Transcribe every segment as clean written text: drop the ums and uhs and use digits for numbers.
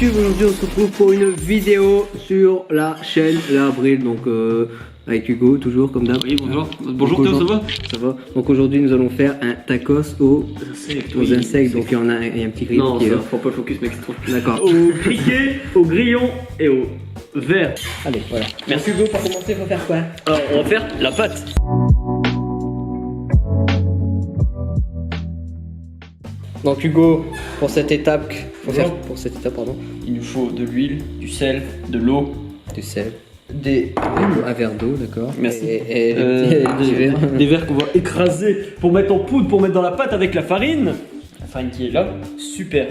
YouTube, aujourd'hui on se retrouve pour une vidéo sur la chaîne L'Abril, donc avec Hugo, toujours comme d'hab. Oui, bonjour. Bonjour Théo, ça va? Ça va. Donc aujourd'hui nous allons faire un tacos aux insectes, donc il y a un petit grillon non, qui est ça, là. faut pas le focus mec, c'est trop. D'accord. Au criquet, au grillon et au verre. Allez, voilà. Merci Hugo, pour commencer, faut faire quoi? Alors on va faire la pâte. Donc Hugo, pour cette étape, pardon, Il nous faut de l'huile, du sel, de l'eau, du sel, des un verre d'eau, d'accord. Merci. Et les petits verres. des verres qu'on va écraser pour mettre en poudre, pour mettre dans la pâte avec la farine. La farine qui est là, super.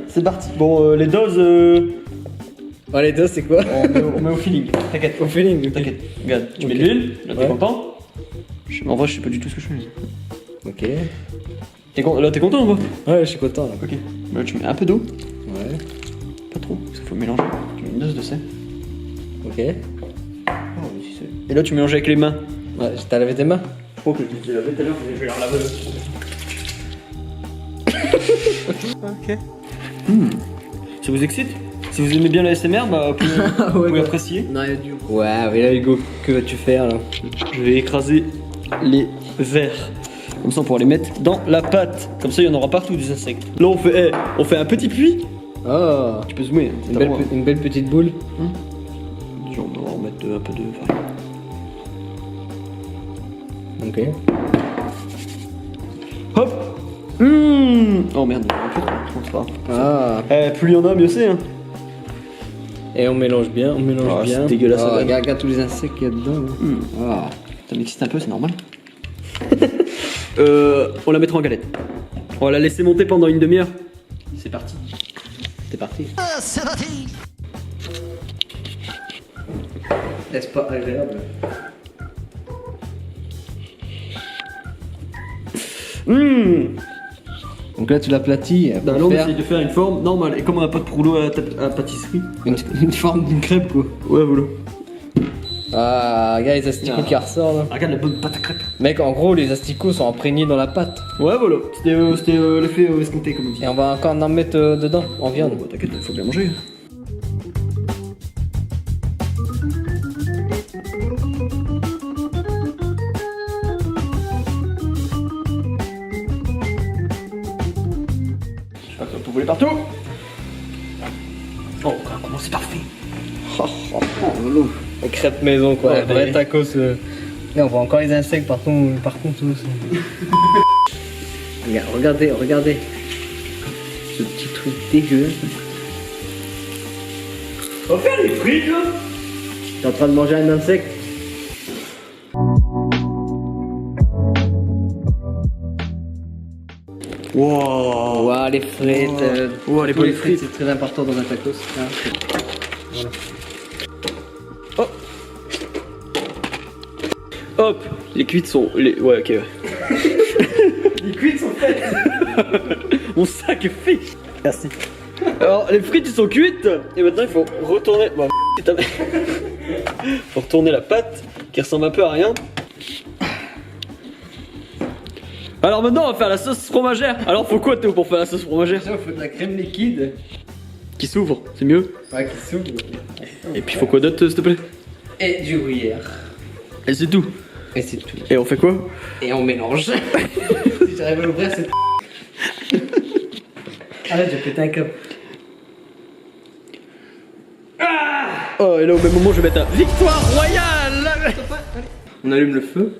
C'est parti. Bon, les doses, Oh, les deux, c'est quoi? on met au feeling. T'inquiète. Au feeling, ok. T'inquiète. Regarde, tu mets de l'huile, là t'es Ouais. content. En vrai, je sais pas du tout ce que je fais. Ok. Là t'es content ou pas? Ouais, je suis content là. Ok. Là tu mets un peu d'eau, Ouais. pas trop, parce qu'il faut mélanger. Tu mets une dose de sel. Ok. Et là tu mélanges avec les mains. Ouais, t'as lavé tes mains? Je crois que je les ai lavées tout à l'heure, mais je vais les relaver. Ok. Ça vous excite? Si vous aimez bien la SMR, bah vous pouvez apprécier. Non, il y a du. Ouais, mais là, Hugo, que vas-tu faire là? Je vais écraser les verres. Comme ça on pourra les mettre dans la pâte. Comme ça il y en aura partout des insectes. Là on fait un petit puits. Oh, Tu peux zoomer. une belle petite boule. Genre on va en mettre un peu de farine. Ok. Hop. Oh merde, un peu trop, c'est pas grave. Ah. Plus il y en a, mieux c'est. Hein. Et on mélange bien, on mélange Ah, bien. c'est dégueulasse, ça Oh, donne. regarde tous les insectes qu'il y a dedans. Là. Ah. Ça m'excite un peu, c'est normal. On la mettra en galette. On va la laisser monter pendant une demi-heure. C'est parti. C'est parti. Est-ce pas agréable? Donc là, tu l'aplatis. Bah là on essaye de faire une forme normale. Et comme on n'a pas de rouleau à la pâtisserie. Une forme d'une crêpe quoi. Ouais, voilà. Ah, regarde les asticots qui ressortent là. Ah, regarde la bonne pâte à crêpes. Mec, en gros, les asticots sont imprégnés dans la pâte. Ouais, voilà. C'était l'effet escompté, comme on dit. Et on va encore en mettre dedans, en viande. Bah, t'inquiète, faut bien manger. Je sais pas, ça peut voler partout. Oh, comment c'est parfait. Les crêpes maison quoi, Ouais, vrai mais- tacos. Là, on voit encore les insectes par contre aussi. Regardez. Ce petit truc dégueu. On va faire les frites là. T'es en train de manger un insecte? Wow. Ouah, les frites. Ouah, les bonnes frites. c'est très important dans un tacos. Hein. Voilà. Hop, les cuites sont. Ouais, ok, ouais. Les cuites sont faites. Mon sac est fait. Merci. Alors, les frites ils sont cuites. Et maintenant, il faut retourner. Bon, faut retourner la pâte qui ressemble un peu à rien. Alors maintenant, on va faire la sauce fromagère. Alors, faut quoi, Théo, pour faire la sauce fromagère? Il faut de la crème liquide. Qui s'ouvre, c'est mieux. Ouais, qui s'ouvre. Et puis, faut quoi d'autre, s'il te plaît? Et du gruyère. Et c'est tout. Et c'est tout. Et on fait quoi? Et on mélange. Si j'arrive à l'ouvrir, c'est. Ah là, j'ai pété un câble. Oh, et là, au même moment, je vais mettre un victoire royale. On allume le feu.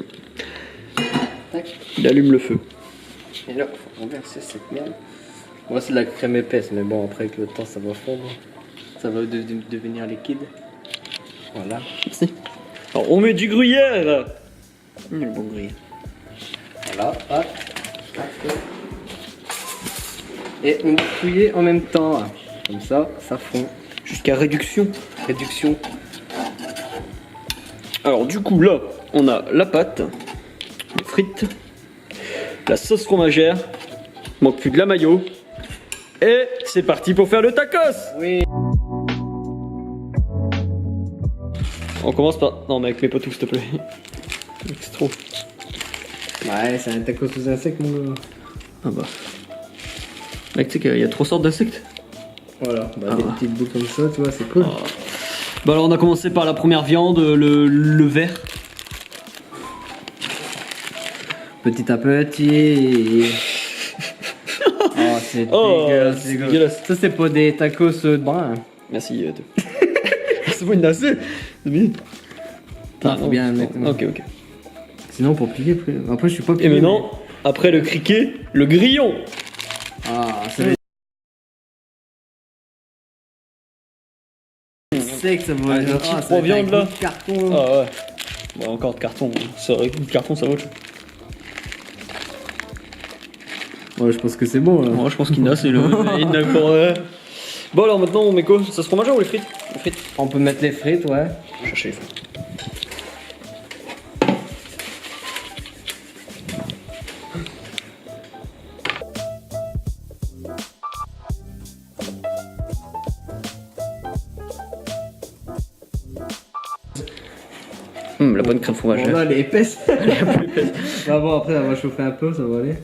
Tac. Il allume le feu. Et là, faut renverser cette merde. Moi, c'est de la crème épaisse, mais bon, après, avec le temps, ça va fondre. Ça va devenir liquide. Voilà. Merci. Alors, on met du gruyère. Le bon gruyère. Voilà. Hop. Et on va fouiller en même temps. Comme ça, ça fond. Jusqu'à réduction. Réduction. Alors, du coup, là, on a la pâte, les frites, la sauce fromagère, il manque plus que la mayo. Et c'est parti pour faire le tacos. Oui. On commence par... Non, mais avec mes patous, s'il te plaît. C'est trop. Ouais, c'est un tacos aux insectes, mon gars. Ah bah. Mec, tu sais qu'il y a 3 sortes d'insectes. Voilà, bah, des petites boules comme ça, tu vois, c'est cool. Bah alors on a commencé par la première viande, le vert. Petit à petit. Oh, c'est dégueulasse, c'est dégueulasse. Ça, c'est pas des tacos bruns. Merci. C'est bon, il a assez. C'est bien. Ah, faut bien mettre. Ok. Sinon, pour plier, après, je suis pas plié. Et maintenant, après le criquet, le grillon. Ah, ça va être. C'est que ça va être. Un petit 3 viandes là. Carton. Ah ouais. Bon, encore de carton. C'est vrai que le carton, ça va autre chose. Ouais, je pense que c'est bon là. Moi, je pense qu'il n'a, c'est le. Il n'a encore. Bon, alors maintenant, on met quoi? Ça se fromage ou les frites? Les frites. On peut mettre les frites, ouais. Chercher les frites. La bonne crème fromagère. Bon, là, elle est épaisse. Bah bon, après, on va chauffer un peu, ça va aller.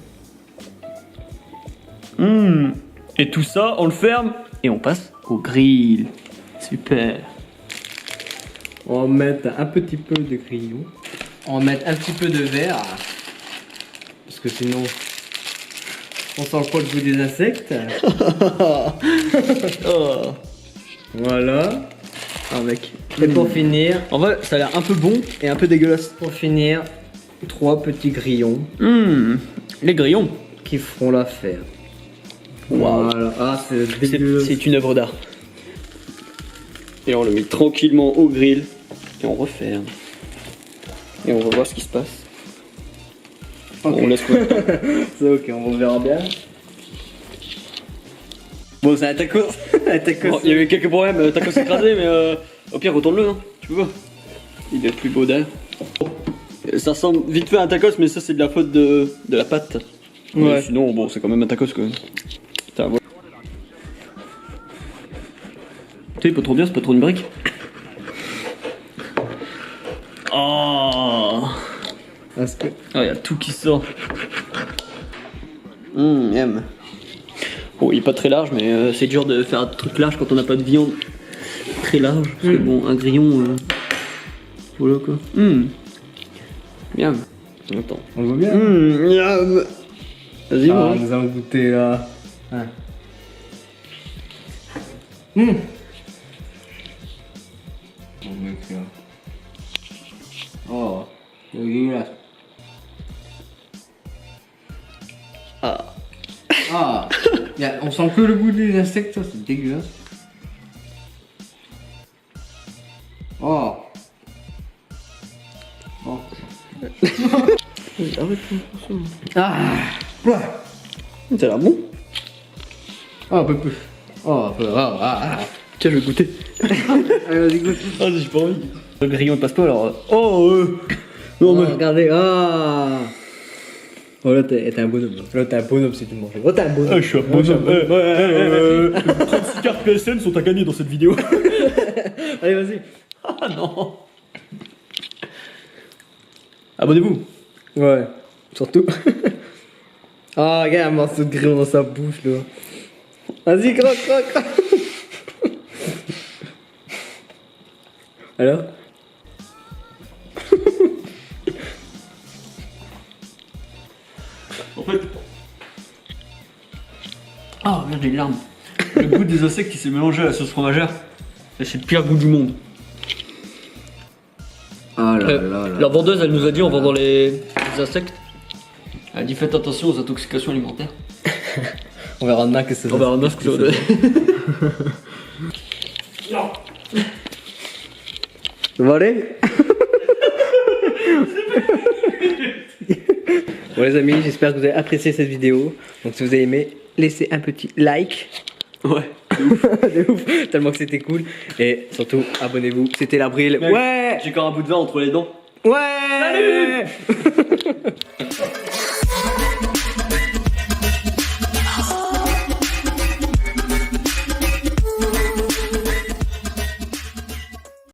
Et tout ça, on le ferme et on passe au grill. Super. On va mettre un petit peu de grillon. On va mettre un petit peu de verre. Parce que sinon, on sent pas le goût des insectes. Voilà. Ah mec. Et pour finir, En vrai, ça a l'air un peu bon et un peu dégueulasse. pour finir, 3 petits grillons Les grillons. qui feront l'affaire. Waouh. Voilà. Ah, c'est dégueulasse. C'est une œuvre d'art. Et on le met tranquillement au grill et on referme. Et on va voir ce qui se passe. Ok. On laisse quoi. C'est ok, on verra bien. Bon, c'est un tacos. Un tacos. Bon, il y avait quelques problèmes, tacos écrasé, mais au pire, retourne-le, hein. Tu peux pas. Il est plus beau d'air. Ça ressemble vite fait à un tacos, mais ça, c'est de la faute de la pâte. Ouais. Sinon, bon, c'est quand même un tacos, quoi. Putain, voilà. Tu sais, pas trop bien, c'est pas trop une brique. Oh. Parce que. Ah, il y a tout qui sort. Miam. Bon, il est pas très large, mais c'est dur de faire un truc large quand on n'a pas de viande très large. Parce que bon, un grillon. Voilà quoi. Miam. Attends. On le voit bien. Miam. Vas-y, Ah, mange. nous allons goûter là. Ah. Oh, c'est dégueulasse. Ah. Ah, on sent que le goût des insectes, ça, c'est dégueulasse. Oh. Oh. Ah. Ouais. Ça a l'air bon. Oh, un peu plus. Oh, un peu. Ah. Tiens, je vais goûter. Allez, vas-y, goûte. Ah, j'ai pas envie. Le grillon il passe pas alors. Oh, non, Oh, mais. regardez. Ah. Oh, là, t'es un bonhomme. Là, t'es un bonhomme si tu manges. Oh, t'es un bonhomme. Ah, je suis un bonhomme. 36 cartes PSN sont à gagner dans cette vidéo. Allez, vas-y. Ah non. Abonnez-vous. Ouais, surtout. Ah, regarde un morceau de grillon dans sa bouche là. Vas-y, croque. Alors? En fait. Ah, merde, j'ai une larme. Le goût des insectes qui s'est mélangé à la sauce fromagère. Et c'est le pire goût du monde. Ah là là. La vendeuse, elle nous a dit en vendant les insectes. Elle a dit faites attention aux intoxications alimentaires. On verra demain que c'est ça. On verra bien ce que ça va donner. Ça va aller? Bon les amis, j'espère que vous avez apprécié cette vidéo. Donc si vous avez aimé, laissez un petit like. Ouais. De ouf, tellement que c'était cool. Et surtout, abonnez-vous. C'était l'Abril. Ouais. J'ai encore un bout de vin entre les dents. Ouais. Salut.